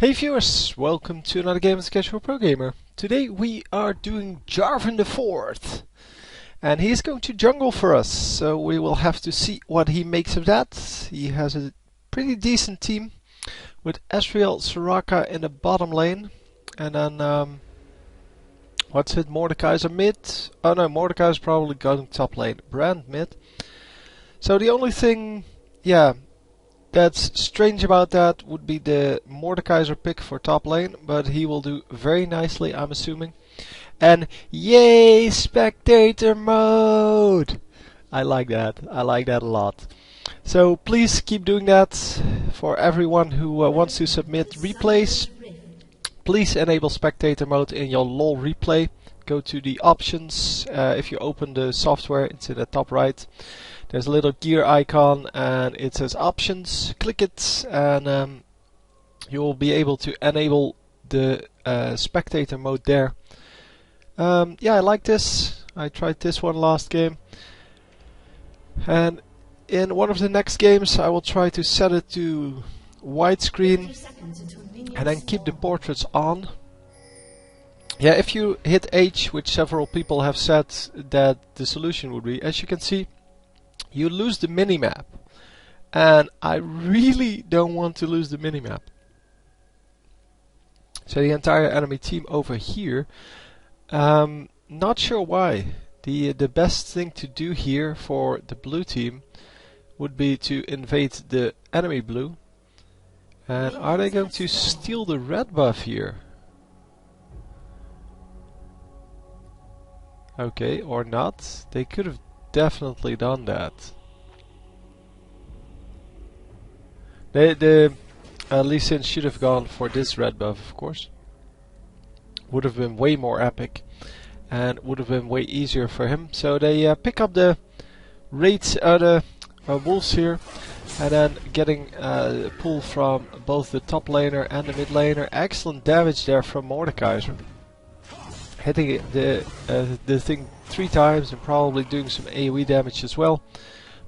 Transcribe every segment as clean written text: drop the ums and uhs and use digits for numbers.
Hey viewers, welcome to another game as a Casual Pro Gamer. Today we are doing Jarvan the 4th. And he's going to jungle for us, so we will have to see what he makes of that. He has a pretty decent team with Ezreal, Soraka in the bottom lane. And then, what's it, Mordekaiser mid? Oh no, Mordekaiser's probably going top lane. Brand mid. So the only thing, that's strange about that would be the Mordekaiser pick for top lane, but he will do very nicely, I'm assuming. And yay, Spectator mode! I like that a lot. So please keep doing that. For everyone who wants to submit replays, please enable Spectator mode in your LoL replay. Go to the options. If you open the software, it's in the top right. There's a little gear icon and it says options. Click it and you will be able to enable the spectator mode there. I like this. I tried this one last game. And in one of the next games I will try to set it to widescreen and then keep the portraits on. Yeah, if you hit H, which several people have said that the solution would be, as you can see, you lose the minimap, and I really don't want to lose the minimap. So the entire enemy team over here, not sure why. The best thing to do here for the blue team would be to invade the enemy blue. And are they going to steal the red buff here? Okay, or not. They could have definitely done that. Lee Sin should have gone for this red buff, of course. Would have been way more epic and would have been way easier for him. So they pick up the raids, the wolves here, and then getting pull from both the top laner and the mid laner. Excellent damage there from Mordekaiser. Hitting the thing 3 times and probably doing some AoE damage as well.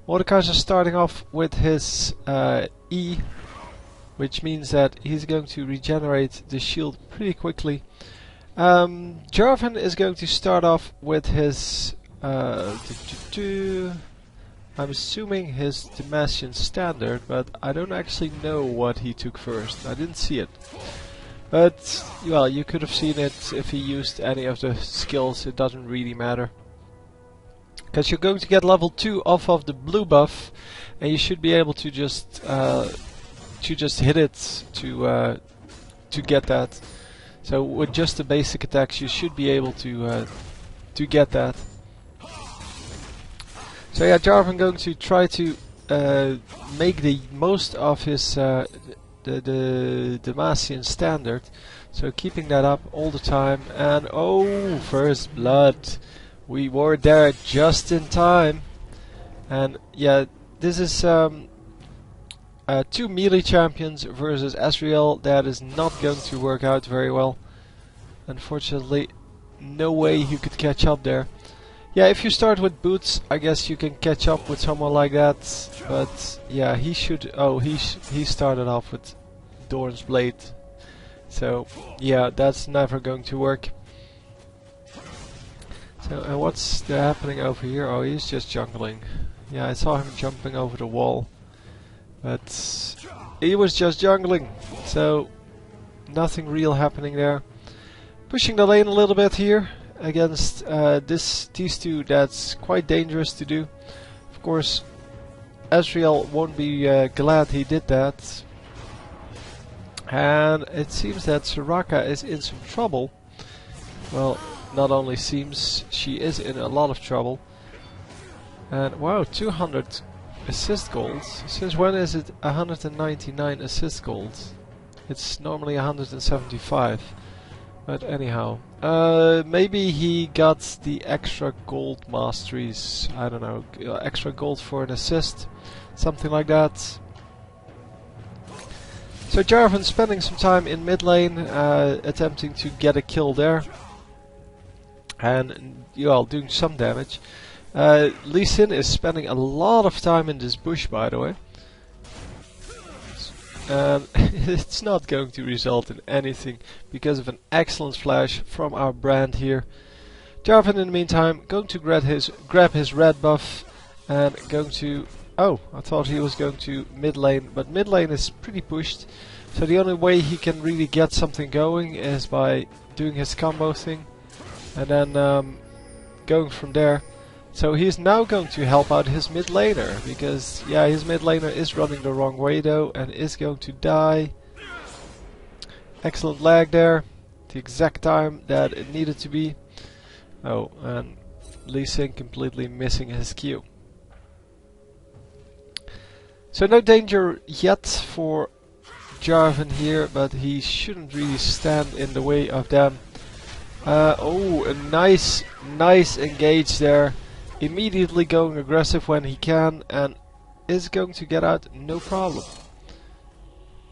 Mordekaiser starting off with his E, which means that he's going to regenerate the shield pretty quickly. Jarvan is going to start off with his I'm assuming his Demacian standard, but I don't actually know what he took first. I didn't see it. But, well, you could have seen it if he used any of the skills. It doesn't really matter. Because you're going to get level 2 off of the blue buff, and you should be able to just hit it to get that. So with just the basic attacks, you should be able to get that. So yeah, Jarvan going to try to make the most of his the Demacian standard, so keeping that up all the time. And oh, first blood, we were there just in time. And yeah, this is 2 melee champions versus Ezreal. That is not going to work out very well. Unfortunately, no way you could catch up there. Yeah, if you start with boots, I guess you can catch up with someone like that. But yeah, he should. Oh, he started off with Dorn's Blade. So yeah, that's never going to work. So what's happening over here? Oh, he's just jungling. Yeah, I saw him jumping over the wall, but he was just jungling. So nothing real happening there. Pushing the lane a little bit here against these two. That's quite dangerous to do. Of course, Ezreal won't be glad he did that. And it seems that Soraka is in some trouble. Well, not only seems, she is in a lot of trouble. And wow, 200 assist golds. Since when is it 199 assist golds? It's normally 175. But anyhow, maybe he got the extra gold masteries. I don't know, extra gold for an assist, something like that. So Jarvan spending some time in mid lane, attempting to get a kill there, and doing some damage. Lee Sin is spending a lot of time in this bush, by the way. and it's not going to result in anything because of an excellent flash from our brand here. Jarvan in the meantime going to grab his red buff and going to... Oh, I thought he was going to mid lane, but mid lane is pretty pushed. So the only way he can really get something going is by doing his combo thing and then going from there. So he's now going to help out his mid laner because, yeah, his mid laner is running the wrong way though and is going to die. Excellent lag there, the exact time that it needed to be. Oh, and Lee Sin completely missing his Q. So no danger yet for Jarvan here, but he shouldn't really stand in the way of them. Oh, a nice engage there. Immediately going aggressive when he can and is going to get out no problem.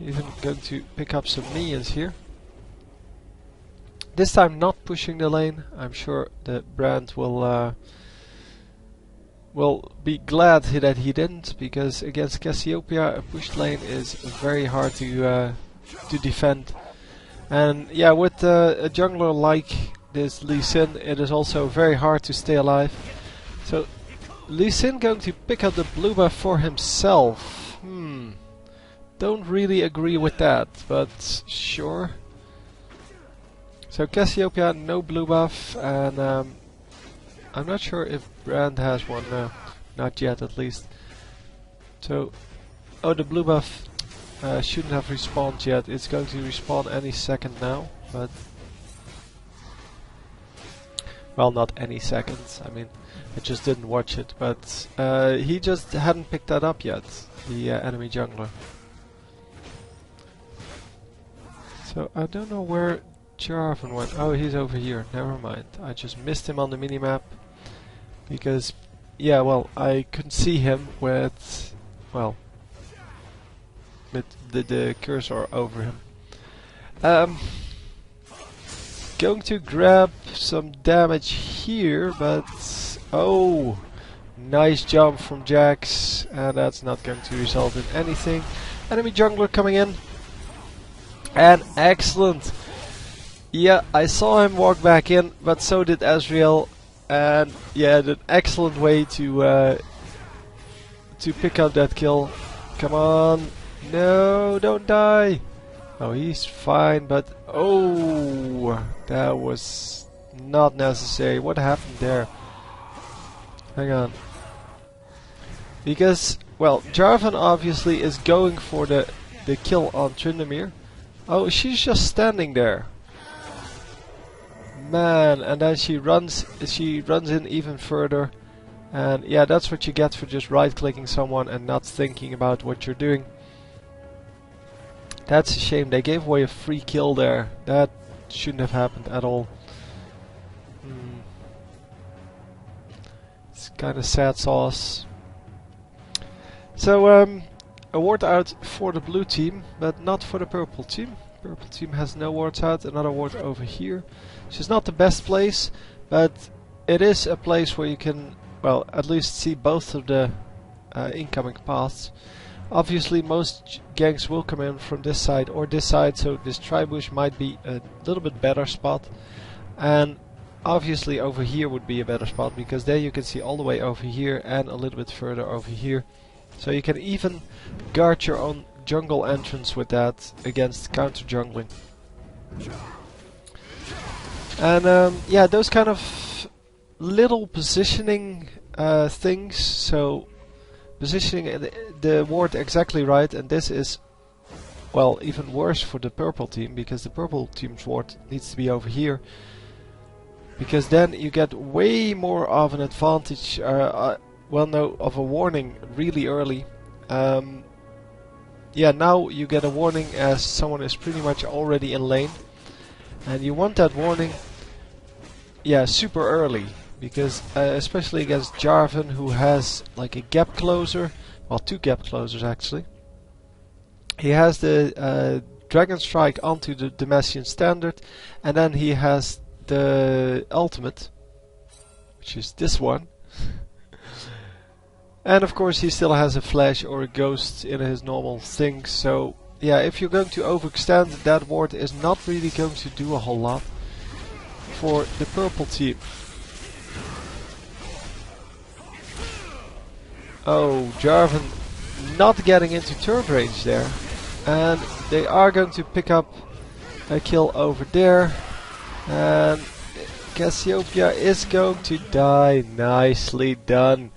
Even going to pick up some minions here. This time not pushing the lane. I'm sure the brand will be glad that he didn't, because against Cassiopeia a pushed lane is very hard to defend. And yeah, with a jungler like this Lee Sin, it is also very hard to stay alive. So Lee Sin going to pick up the blue buff for himself. Don't really agree with that, but sure. So Cassiopeia no blue buff, and I'm not sure if Brand has one now. Not yet, at least. So, oh, the blue buff shouldn't have respawned yet. It's going to respawn any second now, but... Well, not any second. I mean, I just didn't watch it, but he just hadn't picked that up yet, the enemy jungler. So, I don't know where Jarvan went. Oh, he's over here. Never mind. I just missed him on the minimap. Because, yeah, well, I couldn't see him with, well, with the cursor over him. Going to grab some damage here, but oh, nice jump from Jax, and that's not going to result in anything. Enemy jungler coming in, and excellent. Yeah, I saw him walk back in, but so did Ezreal. And yeah, an excellent way to pick up that kill. Come on, no, don't die. Oh, he's fine, but oh, that was not necessary. What happened there? Hang on. Because, well, Jarvan obviously is going for the kill on Tryndamere. Oh, she's just standing there. Man, and then she runs in even further, and yeah, that's what you get for just right-clicking someone and not thinking about what you're doing. That's a shame. They gave away a free kill there. That shouldn't have happened at all. It's kind of sad sauce. So award out for the blue team, but not for the purple team. Purple team has no wards out. Another ward over here. Which is not the best place, but it is a place where you can, well, at least see both of the incoming paths. Obviously most ganks will come in from this side or this side, so this tribush might be a little bit better spot. And obviously over here would be a better spot, because there you can see all the way over here and a little bit further over here. So you can even guard your own jungle entrance with that against counter jungling. And yeah, those kind of little positioning things. So positioning the ward exactly right, and this is, well, even worse for the purple team, because the purple team's ward needs to be over here. Because then you get way more of an advantage, well, no, of a warning really early. Yeah, now you get a warning as someone is pretty much already in lane. And you want that warning, yeah, super early. Because especially against Jarvan, who has like a gap closer, well, two gap closers actually. He has the Dragon Strike onto the Damascene Standard, and then he has the ultimate, which is this one. And of course he still has a flash or a ghost in his normal thing, so yeah, if you're going to overextend, that ward is not really going to do a whole lot for the purple team. Oh, Jarvan not getting into turret range there. And they are going to pick up a kill over there. And Cassiopeia is going to die. Nicely done.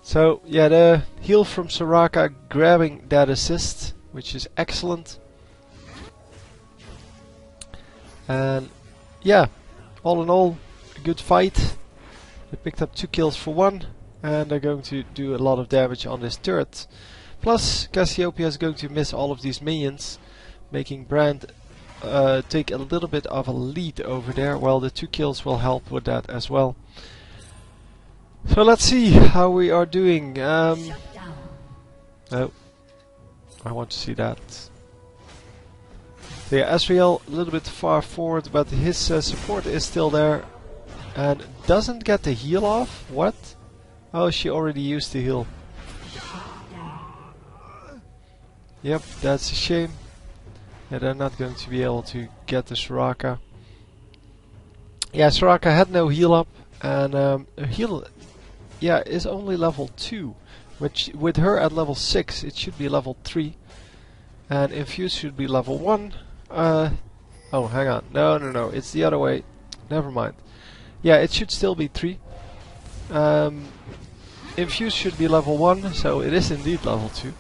So, yeah, the heal from Soraka grabbing that assist, which is excellent. And, yeah, all in all, a good fight. They picked up 2 kills for 1, and they're going to do a lot of damage on this turret. Plus, Cassiopeia is going to miss all of these minions, making Brand take a little bit of a lead over there. Well, the 2 kills will help with that as well. So let's see how we are doing. Oh, I want to see that. So yeah, Asriel a little bit far forward, but his support is still there and doesn't get the heal off. What? Oh, she already used the heal. Yep, that's a shame. Yeah, they're not going to be able to get the Soraka. Yeah, Soraka had no heal up, and her heal, yeah, is only level 2. Which, with her at level 6, it should be level 3. And Infuse should be level 1. Oh, hang on. No, it's the other way. Never mind. Yeah, it should still be 3. Infuse should be level 1, so it is indeed level 2.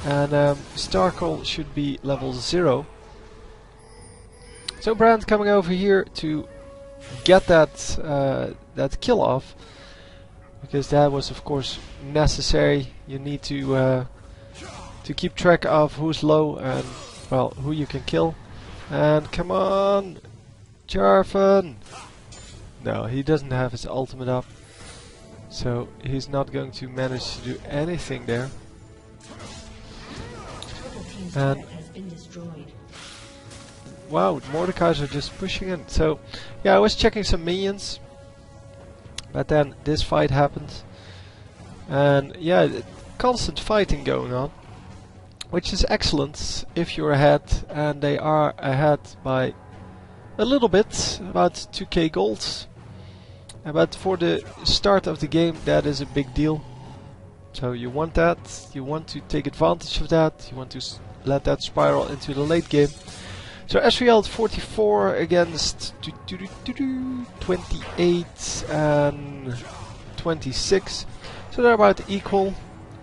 And Starkle should be level 0. So Brand coming over here to get that that kill off, because that was of course necessary. You need to keep track of who's low and, well, who you can kill. And come on, Jarvan! No, he doesn't have his ultimate up, so he's not going to manage to do anything there. And wow, Mordekaiser are just pushing in. So yeah, I was checking some minions, but then this fight happened, and yeah, constant fighting going on, which is excellent if you're ahead, and they are ahead by a little bit, about 2k gold. But for the start of the game, that is a big deal. So you want that, you want to take advantage of that, you want to let that spiral into the late game. So Asriel at 44 against 28 and 26. So they're about equal.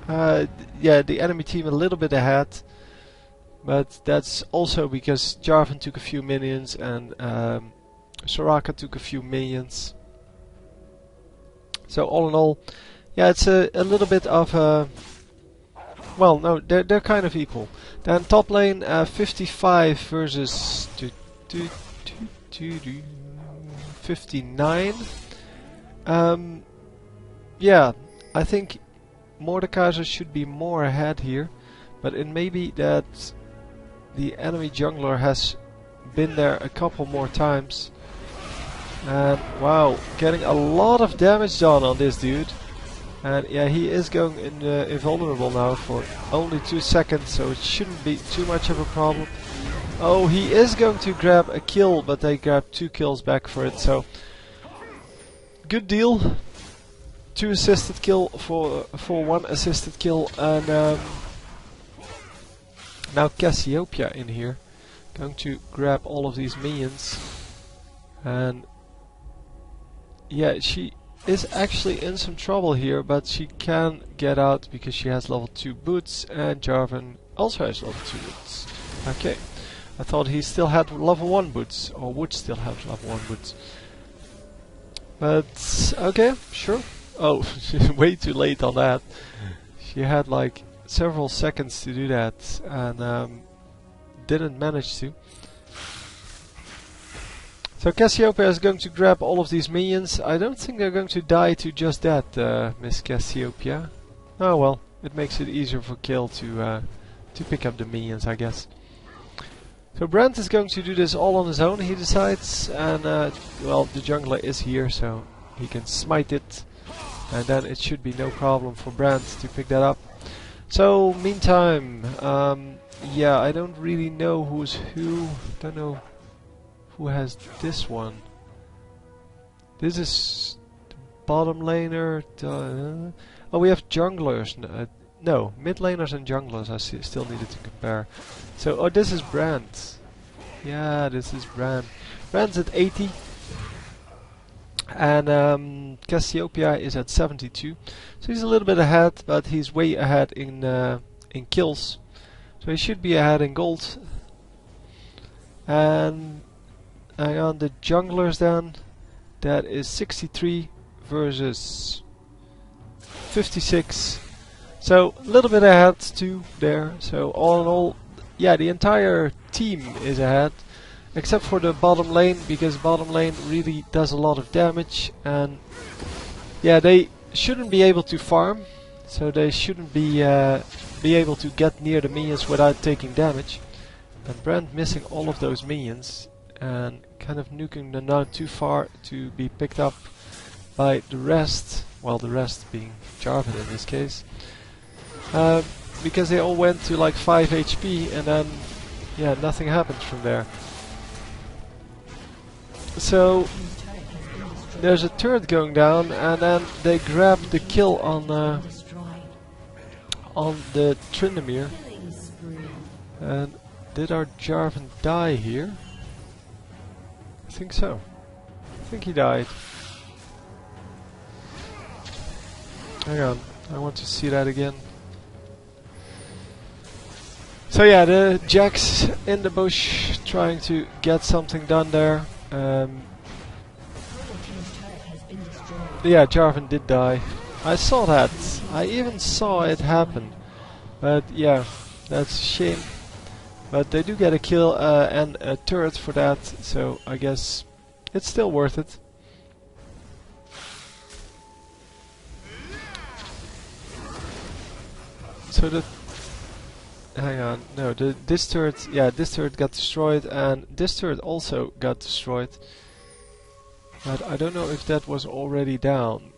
Yeah, the enemy team a little bit ahead, but that's also because Jarvan took a few minions and Soraka took a few minions. So all in all, yeah, it's a little bit of a... Well, no, they're kind of equal. Then top lane, 55 versus 59. Yeah, I think Mordekaiser should be more ahead here, but it may be that the enemy jungler has been there a couple more times. And wow, getting a lot of damage done on this dude. And yeah, he is going invulnerable now for only 2 seconds, so it shouldn't be too much of a problem. Oh, he is going to grab a kill, but they grab 2 kills back for it, so good deal. 2 assisted kill for 1 assisted kill, and now Cassiopeia in here, going to grab all of these minions, and yeah, she is actually in some trouble here, but she can get out because she has level 2 boots, and Jarvan also has level 2 boots. Okay, I thought he still had level 1 boots, or would still have level 1 boots. But okay, sure. Oh, way too late on that. She had like several seconds to do that, and didn't manage to. So Cassiopeia is going to grab all of these minions. I don't think they're going to die to just that, Miss Cassiopeia. Oh well, it makes it easier for Kill to pick up the minions, I guess. So Brand is going to do this all on his own, he decides, and well, the jungler is here, so he can smite it, and then it should be no problem for Brand to pick that up. So meantime, yeah, I don't really know who's who. Don't know who has this one. This is the bottom laner. Oh, we have junglers. No, mid laners and junglers. I still needed to compare. So, oh, this is Brand. Yeah, this is Brand. Brand's at 80. And Cassiopeia is at 72. So he's a little bit ahead, but he's way ahead in kills. So he should be ahead in gold. And hang on, the junglers then. That is 63 versus 56. So a little bit ahead too there. So all in all, yeah, the entire team is ahead. Except for the bottom lane, because bottom lane really does a lot of damage. And yeah, they shouldn't be able to farm. So they shouldn't be able to get near the minions without taking damage. And Brand missing all of those minions. And kind of nuking them down too far to be picked up by the rest. Well, the rest being Jarvan in this case. Because they all went to like 5 HP and then, yeah, nothing happened from there. So there's a turret going down, and then they grab the kill on the Tryndamere. And did our Jarvan die here? I think so. I think he died. Hang on, I want to see that again. So yeah, the Jax in the bush trying to get something done there. Yeah, Jarvan did die. I saw that. I even saw it happen. But yeah, that's a shame. But they do get a kill and a turret for that, so I guess it's still worth it. So the... hang on, no, this turret, yeah, this turret got destroyed, and this turret also got destroyed. But I don't know if that was already down.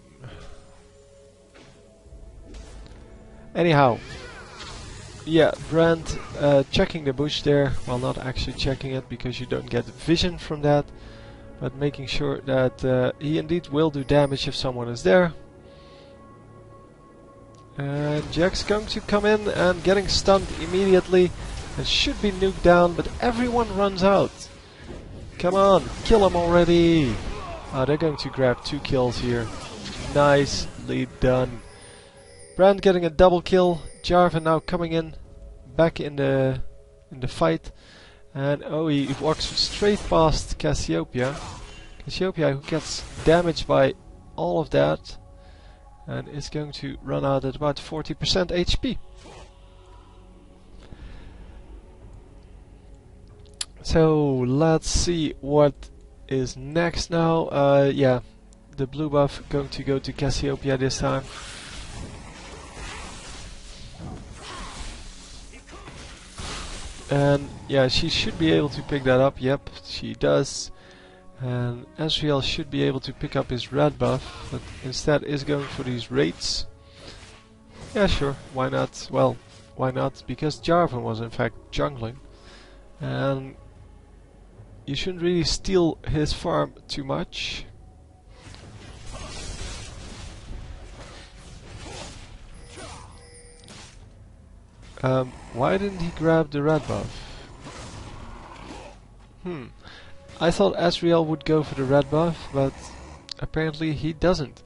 Anyhow, yeah, Brand checking the bush there. Well, not actually checking it because you don't get vision from that, but making sure that he indeed will do damage if someone is there. And Jack's going to come in and getting stunned immediately and should be nuked down, but everyone runs out. Come on, kill him already! Oh, they're going to grab 2 kills here. Nicely done. Brand getting a double kill. Jarvan now coming in, back in the fight, and oh, he walks straight past Cassiopeia. Cassiopeia, who gets damaged by all of that, and is going to run out at about 40% HP. So let's see what is next now. Yeah, the blue buff going to go to Cassiopeia this time. And yeah, she should be able to pick that up. Yep, she does. And Ezreal should be able to pick up his red buff, but instead is going for these raids. Yeah, sure, why not? Well, why not? Because Jarvan was in fact jungling. And you shouldn't really steal his farm too much. Why didn't he grab the red buff? I thought Ezreal would go for the red buff, but apparently he doesn't.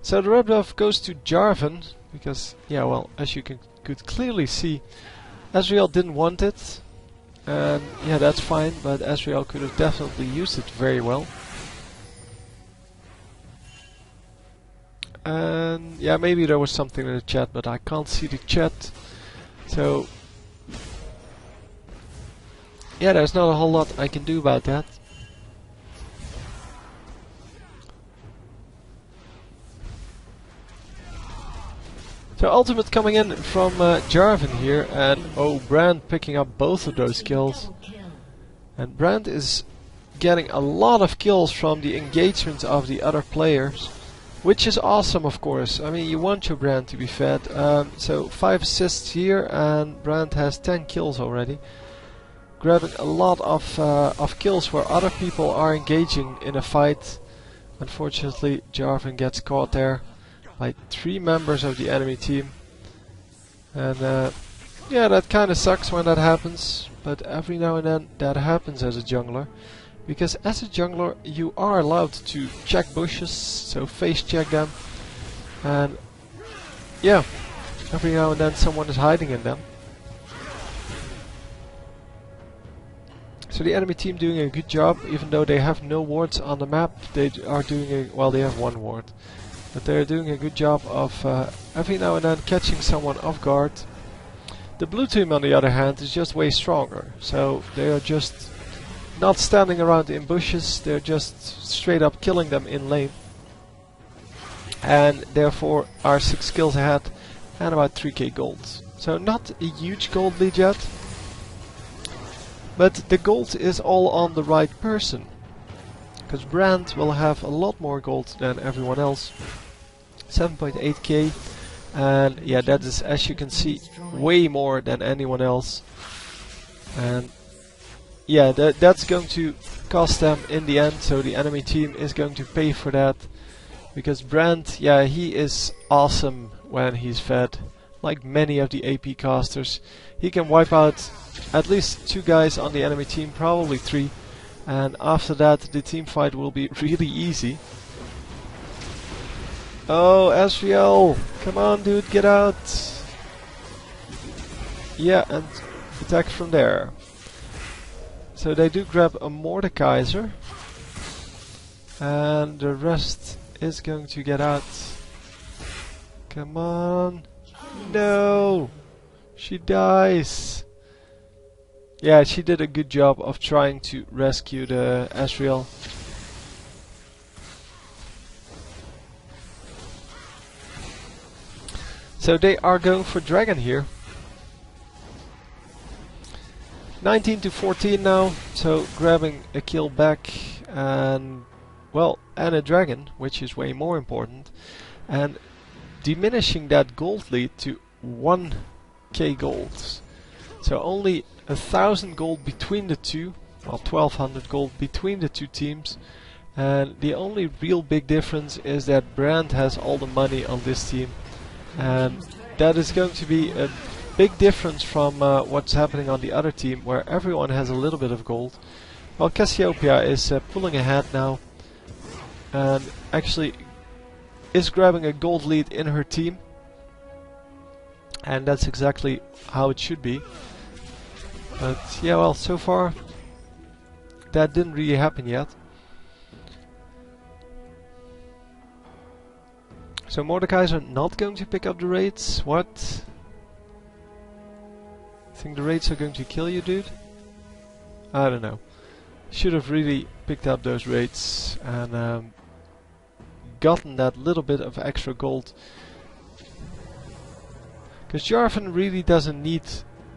So the red buff goes to Jarvan, because, yeah, well, as you could clearly see, Ezreal didn't want it. And yeah, that's fine, but Ezreal could have definitely used it very well. And yeah, maybe there was something in the chat, but I can't see the chat. So yeah, there's not a whole lot I can do about that. So ultimate coming in from Jarvan here, and oh, Brand picking up both of those kills. And Brand is getting a lot of kills from the engagements of the other players. which is awesome, of course. I mean, you want your Brand to be fed. So 5 assists here, and Brand has 10 kills already, grabbing a lot of kills where other people are engaging in a fight. Unfortunately, Jarvan gets caught there by 3 members of the enemy team, and yeah, that kind of sucks when that happens, but every now and then that happens as a jungler, because as a jungler you are allowed to check bushes, so face check them, and yeah, every now and then someone is hiding in them. So the enemy team doing a good job, even though they have no wards on the map. They are doing a, well, they have 1 ward, but they are doing a good job of every now and then catching someone off guard. The blue team, on the other hand, is just way stronger, so they are just not standing around in bushes, they're just straight up killing them in lane, and therefore are 6 kills ahead and about 3k gold. So not a huge gold lead yet, but the gold is all on the right person, because Brand will have a lot more gold than everyone else. 7.8k, and yeah, that is, as you can see, way more than anyone else. And yeah, that's going to cost them in the end, so the enemy team is going to pay for that, because Brand, yeah, he is awesome when he's fed. Like many of the AP casters, he can wipe out at least 2 guys on the enemy team, probably 3, and after that the team fight will be really easy. Oh, Asriel, come on dude, get out! Yeah, and attack from there. So they do grab a Mordekaiser, and the rest is going to get out. Come on! No! She dies! Yeah, she did a good job of trying to rescue the Asriel. So they are going for Dragon here. 19 to 14 now, so grabbing a kill back, and well, and a Dragon, which is way more important, and diminishing that gold lead to 1k gold. So only 1,000 gold between the two, well, 1,200 gold between the two teams, and the only real big difference is that Brand has all the money on this team, and that is going to be a big difference from what's happening on the other team, where everyone has a little bit of gold. Well, Cassiopeia is pulling ahead now, and actually is grabbing a gold lead in her team, and that's exactly how it should be. But yeah, well, so far that didn't really happen yet. So Mordekaiser not going to pick up the raids. What? Think the raids are going to kill you, dude? I don't know. Should have really picked up those raids and gotten that little bit of extra gold. Because Jarvan really doesn't need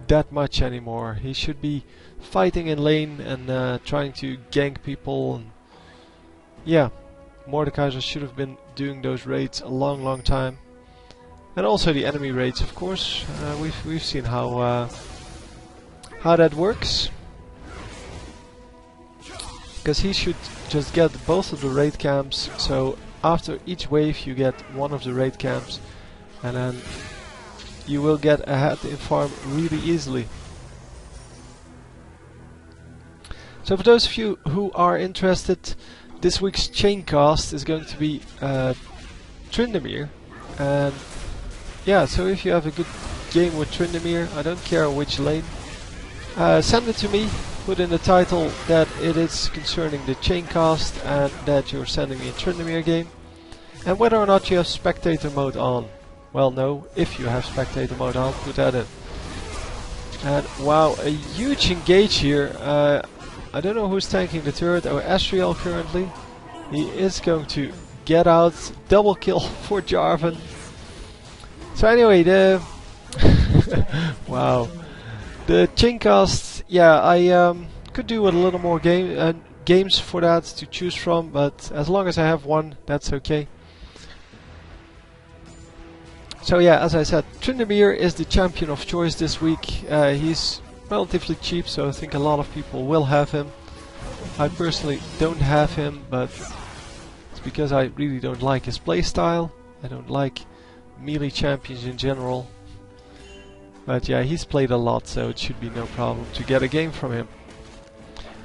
that much anymore. He should be fighting in lane and trying to gank people. And yeah, Mordekaiser should have been doing those raids a long time. And also the enemy raids, of course. We've seen how that works. Because he should just get both of the raid camps. So after each wave you get one of the raid camps, and then you will get ahead in farm really easily. So for those of you who are interested, this week's chain cast is going to be Tryndamere, and yeah, so if you have a good game with Tryndamere, I don't care which lane, send it to me, put in the title that it is concerning the chain cast and that you're sending me a Tryndamere game, and whether or not you have spectator mode on. Well, no, if you have spectator mode on, put that in. And wow, a huge engage here. I don't know who's tanking the turret. Oh, Asriel currently. He is going to get out. Double kill for Jarvan. So anyway, the wow, the chaincast. Yeah, I could do with a little more games for that to choose from, but as long as I have one, that's okay. So yeah, as I said, Tryndamere is the champion of choice this week. He's relatively cheap, so I think a lot of people will have him. I personally don't have him, but it's because I really don't like his playstyle. I don't like melee champions in general. But yeah, he's played a lot, so it should be no problem to get a game from him.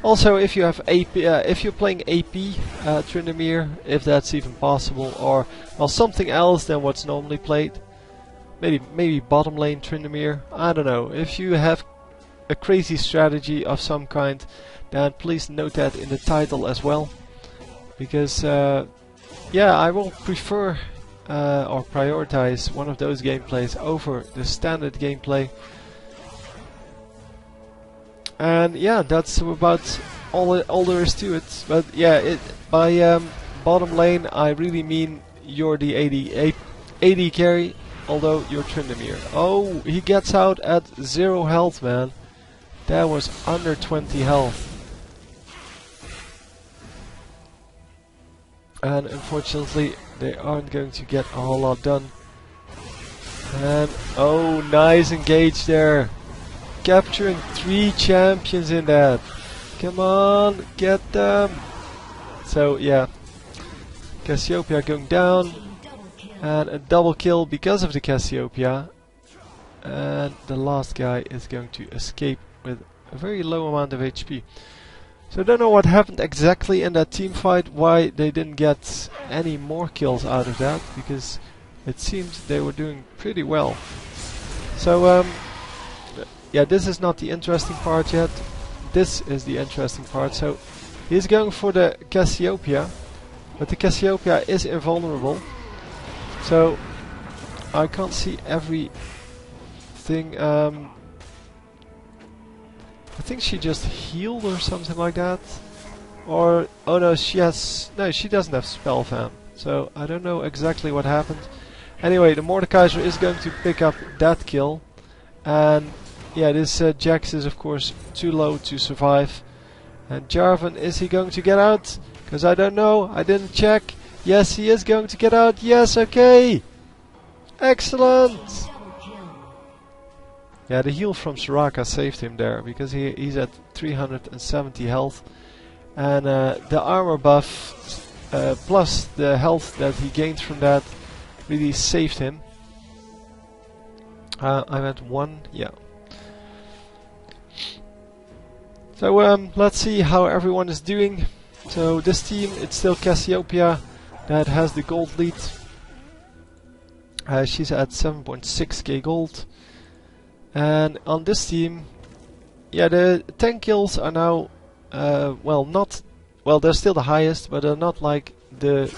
Also, if you have AP, if you're playing AP Tryndamere, if that's even possible, or well something else than what's normally played, maybe bottom lane Tryndamere. I don't know. If you have a crazy strategy of some kind, then please note that in the title as well, because yeah, I will prefer or prioritize one of those gameplays over the standard gameplay. And yeah, that's about all there is to it. But yeah, by bottom lane I really mean you're the AD carry, although you're Tryndamere. Oh, he gets out at 0 health, man. That was under 20 health. And unfortunately they aren't going to get a whole lot done. And oh, nice engage there. Capturing 3 champions in that. Come on, get them. So yeah, Cassiopeia going down. And a double kill because of the Cassiopeia. And the last guy is going to escape with a very low amount of HP. So I don't know what happened exactly in that team fight, why they didn't get any more kills out of that, because it seemed they were doing pretty well. So yeah, this is not the interesting part yet. This is the interesting part. So he's going for the Cassiopeia, but the Cassiopeia is invulnerable. So I can't see everything. I think she just healed or something like that. Or oh no, she doesn't have spell fan. So I don't know exactly what happened. Anyway, the Mordekaiser is going to pick up that kill, and yeah, this Jax is of course too low to survive. And Jarvan, is he going to get out? Because I don't know, I didn't check. Yes, he is going to get out. Yes, okay. Excellent. Yeah, the heal from Soraka saved him there, because he's at 370 health. And the armor buff plus the health that he gained from that really saved him. I went 1, yeah. So let's see how everyone is doing. So this team, it's still Cassiopeia that has the gold lead. She's at 7.6k gold. And on this team, yeah, the 10 kills are now, they're still the highest, but they're not like the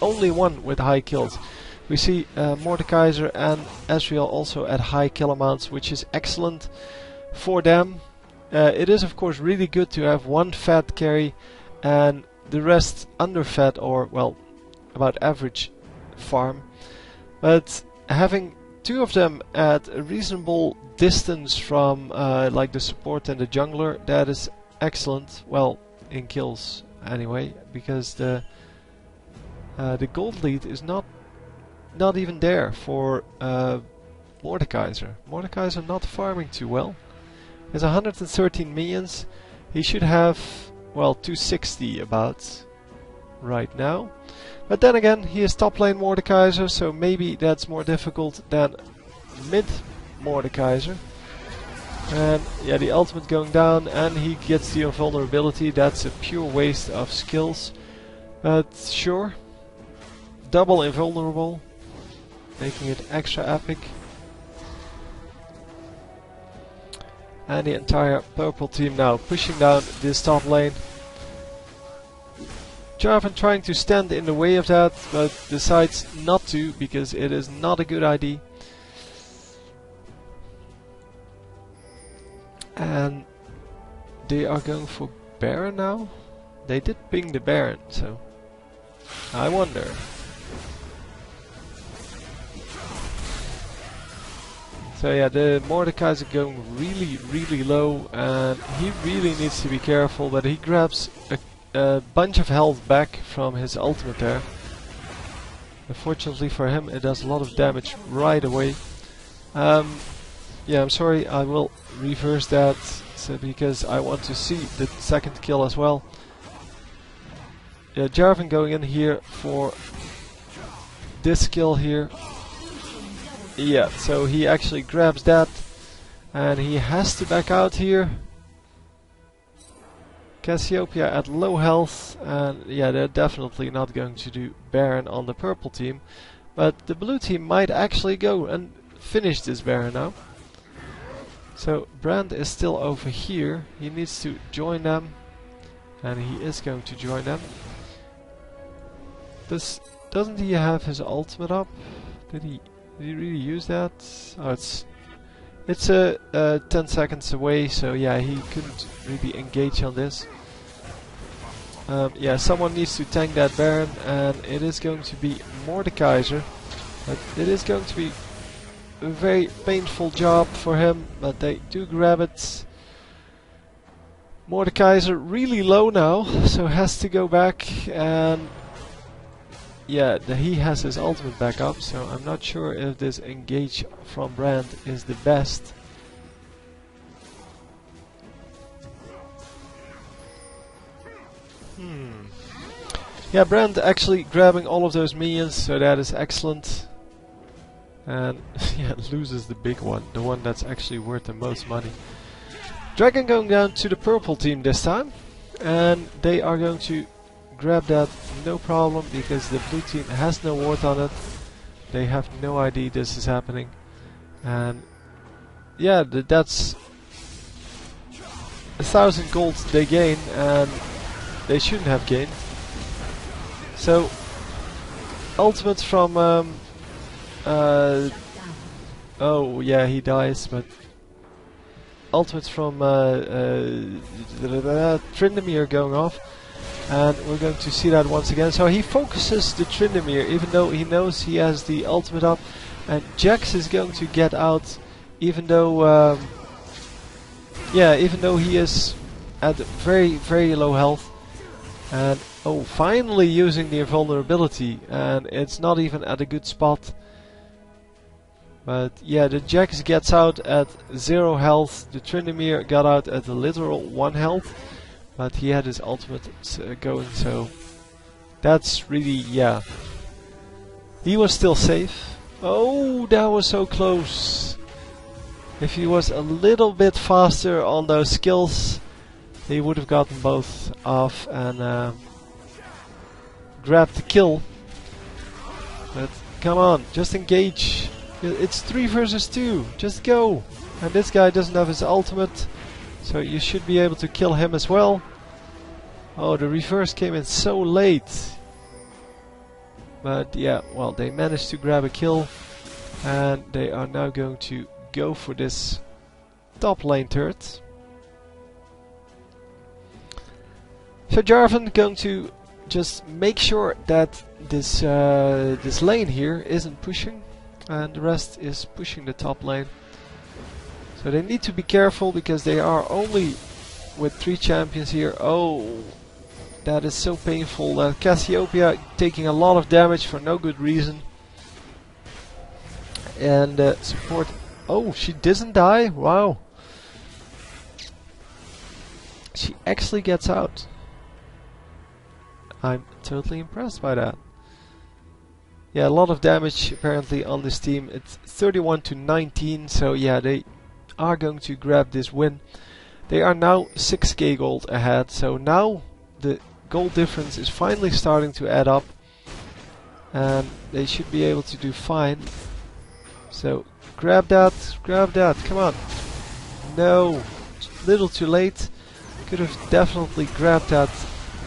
only one with high kills. We see Mordekaiser and Ezreal also at high kill amounts, which is excellent for them. It is of course really good to have one fat carry and the rest under fat, or well, about average farm. But having 2 of them at a reasonable distance from like the support and the jungler, that is excellent. Well, in kills anyway, because the gold lead is not even there for Mordekaiser. Mordekaiser not farming too well. He has 113 minions. He should have, well, 260 about right now. But then again, he is top lane Mordekaiser, so maybe that's more difficult than mid Mordekaiser. And yeah, the ultimate going down, and he gets the invulnerability. That's a pure waste of skills. But sure, double invulnerable, making it extra epic. And the entire purple team now pushing down this top lane. Jarvan trying to stand in the way of that, but decides not to, because it is not a good idea. And they are going for Baron now. They did ping the Baron, so I wonder. So yeah, the Mordekaiser going really low, and he really needs to be careful, but he grabs a bunch of health back from his ultimate there. Unfortunately for him, it does a lot of damage right away. Yeah, I'm sorry, I will reverse that because I want to see the second kill as well. Yeah, Jarvan going in here for this kill here. Yeah, so he actually grabs that and he has to back out here. Cassiopeia at low health, and yeah, they're definitely not going to do Baron on the purple team, but the blue team might actually go and finish this Baron now. So Brand is still over here, he needs to join them, and he is going to join them. Doesn't he have his ultimate up? Did he really use that? Oh, it's 10 seconds away, so yeah, he couldn't really engage on this. Yeah, someone needs to tank that Baron, and it is going to be Mordekaiser. But it is going to be a very painful job for him, but they do grab it. Mordekaiser really low now, so has to go back, and yeah, he has his ultimate back up, so I'm not sure if this engage from Brand is the best. Yeah, Brand actually grabbing all of those minions, so that is excellent. And yeah, loses the big one, the one that's actually worth the most money. Dragon going down to the purple team this time, and they are going to grab that no problem because the blue team has no ward on it. They have no idea this is happening, and yeah, that's 1,000 gold they gain, and they shouldn't have gained. So ultimate from oh yeah, he dies, but ultimates from Tryndamere going off, and we're going to see that once again. So he focuses the Tryndamere even though he knows he has the ultimate up, and Jax is going to get out even though yeah, even though he is at very low health. And oh, finally using the invulnerability, and it's not even at a good spot. But yeah, the Jax gets out at 0 health, the Tryndamere got out at a literal 1 health, but he had his ultimate going, so that's really, yeah. He was still safe. Oh, that was so close. If he was a little bit faster on those skills, he would have gotten both off and grabbed the kill. But come on, just engage. It's 3 versus 2, just go. And this guy doesn't have his ultimate, so you should be able to kill him as well. Oh, the reverse came in so late. But yeah, well, they managed to grab a kill, and they are now going to go for this top lane turret. So Jarvan going to just make sure that this this lane here isn't pushing, and the rest is pushing the top lane. So they need to be careful because they are only with 3 champions here. Oh, that is so painful. Cassiopeia taking a lot of damage for no good reason. And support. Oh, she doesn't die. Wow. She actually gets out. I'm totally impressed by that. Yeah, a lot of damage apparently on this team. It's 31 to 19, so yeah, they are going to grab this win. They are now 6k gold ahead, so now the gold difference is finally starting to add up, and they should be able to do fine. So grab that, come on. No, little too late. Could have definitely grabbed that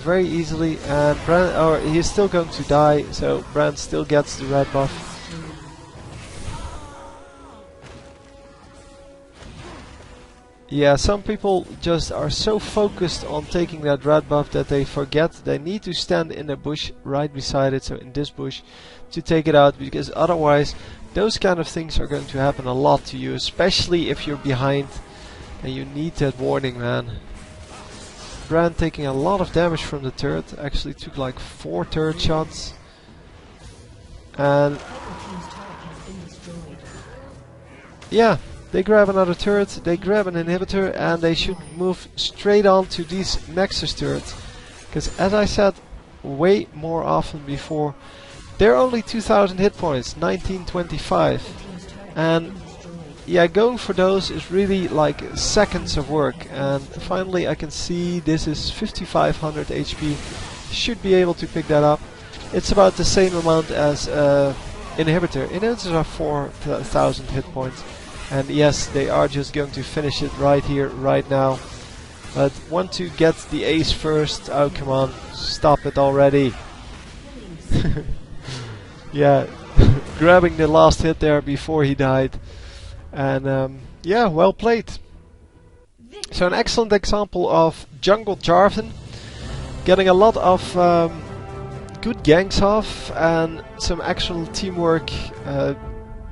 very easily, and Brand, or he's still going to die, so Brand still gets the red buff. Yeah, some people just are so focused on taking that red buff that they forget they need to stand in a bush right beside it, so in this bush, to take it out, because otherwise those kind of things are going to happen a lot to you, especially if you're behind and you need that warning, man. Brand taking a lot of damage from the turret, actually took like 4 turret shots. And yeah, they grab another turret, they grab an inhibitor, and they should move straight on to these Nexus turrets. Because as I said way more often before, they're only 2000 hit points, 1925. And yeah, going for those is really like seconds of work. And finally I can see this is 5500 HP. Should be able to pick that up. It's about the same amount as inhibitor. Inhibitors are 4000 hit points. And yes, they are just going to finish it right here, right now. But want to get the ace first. Oh, come on. Stop it already. Yeah, grabbing the last hit there before he died. And yeah, well played. So an excellent example of jungle Jarvan. Getting a lot of good ganks off and some actual teamwork.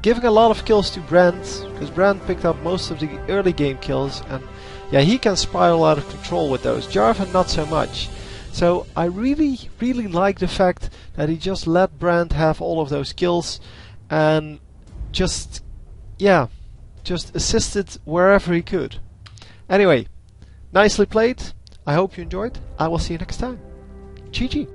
Giving a lot of kills to Brand, because Brand picked up most of the early game kills, and yeah, he can spiral out of control with those. Jarvan not so much. So I really like the fact that he just let Brand have all of those kills and just, yeah, just assisted wherever he could. Anyway, nicely played. I hope you enjoyed. I will see you next time. GG.